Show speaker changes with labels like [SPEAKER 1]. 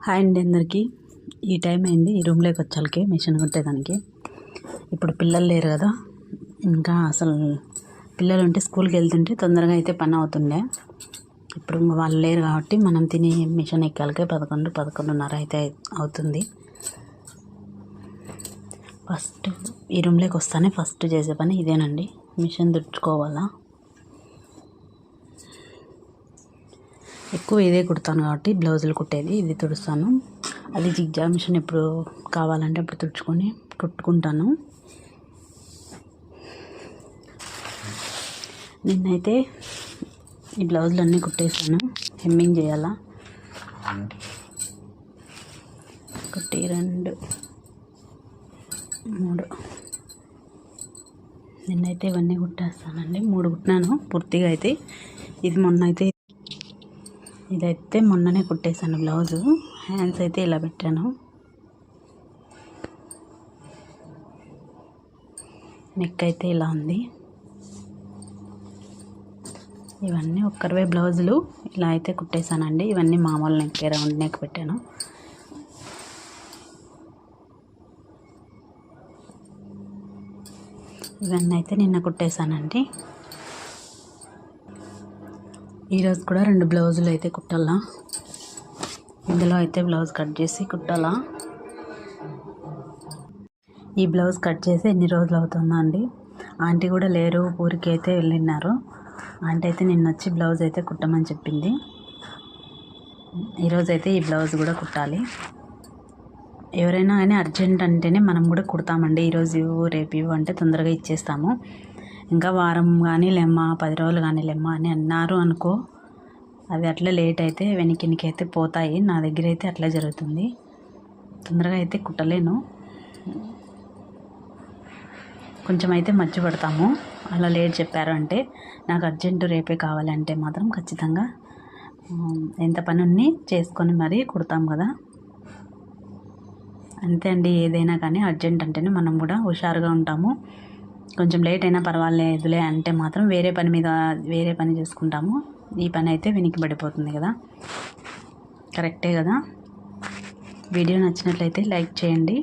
[SPEAKER 1] Hi అండి అందరికీ. ఈ టైం అయింది, ఈ రూమ్లోకి వచ్చాలకి మిషన్ కుట్టేదానికి. ఇప్పుడు పిల్లలు లేరు కదా, ఇంకా అసలు పిల్లలు ఉంటే స్కూల్కి వెళ్తుంటే తొందరగా అయితే పని అవుతుండే. ఇప్పుడు వాళ్ళు లేరు కాబట్టి మనం తిని మిషన్ ఎక్కాలకే 11-11:30 అయితే అవుతుంది. ఫస్ట్ ఈ రూమ్లోకి వస్తానే ఫస్ట్ చేసే పని ఇదేనండి, మిషన్ తుడుచుకోవాలా. ఎక్కువ ఇదే కుడతాను కాబట్టి బ్లౌజులు కుట్టేది ఇది తుడుస్తాను. అది జిగ్జా మిషన్ ఎప్పుడు కావాలంటే అప్పుడు తుడుచుకొని కుట్టుకుంటాను. నిన్నైతే ఈ బ్లౌజులు అన్నీ కుట్టేసాను. హెమ్మింగ్ చేయాలా, 1 2 3 నిన్నైతే ఇవన్నీ కుట్టేస్తానండి. 3 కుట్టినాను పూర్తిగా. అయితే ఇదైతే మొన్ననే కుట్టేశాను బ్లౌజు. హ్యాండ్స్ అయితే ఇలా పెట్టాను, నెక్ అయితే ఇలా ఉంది. ఇవన్నీ ఒక్కరివే బ్లౌజులు ఇలా అయితే కుట్టేశానండి. ఇవన్నీ మామూలు నెక్, రౌండ్ నెక్ పెట్టాను. ఇవన్నీ అయితే నిన్న కుట్టేశానండి. ఈరోజు కూడా 2 బ్లౌజులు అయితే కుట్టాలా. ఇందులో అయితే బ్లౌజ్ కట్ చేసి కుట్టాలా. ఈ బ్లౌజ్ కట్ చేసి ఎన్ని రోజులు అవుతుందా అండి. ఆంటీ కూడా లేరు, ఊరికి అయితే వెళ్ళినారు. ఆంటీ అయితే నిన్న వచ్చి బ్లౌజ్ అయితే కుట్టమని చెప్పింది. ఈరోజు అయితే ఈ బ్లౌజ్ కూడా కుట్టాలి. ఎవరైనా కానీ అర్జెంట్ అంటేనే మనం కూడా కుడతామండి. ఈరోజు రేపు అంటే తొందరగా ఇచ్చేస్తాము. ఇంకా వారం కానీ లెమ్మ, 10 రోజులు కానీ లెమ్మ అని అన్నారు అనుకో, అది అట్లా లేట్ అయితే వెనక్కి అయితే పోతాయి. నా దగ్గర అయితే అట్లా జరుగుతుంది. తొందరగా అయితే కుట్టలేను, కొంచెం అయితే మర్చిపడతాము. అలా లేట్ చెప్పారు అంటే, నాకు అర్జెంటు రేపే కావాలంటే మాత్రం ఖచ్చితంగా ఎంత పని ఉన్ని చేసుకొని మరీ కుడతాం కదా. అంతే అండి, ఏదైనా కానీ అర్జెంట్ అంటేనే మనం కూడా హుషారుగా ఉంటాము. కొంచెం లేట్ అయినా పర్వాలేదులే అంటే మాత్రం వేరే పని చేసుకుంటాము. ఈ పని అయితే వెనక్కి పడిపోతుంది కదా, కరెక్టే కదా. వీడియో నచ్చినట్లయితే లైక్ చేయండి.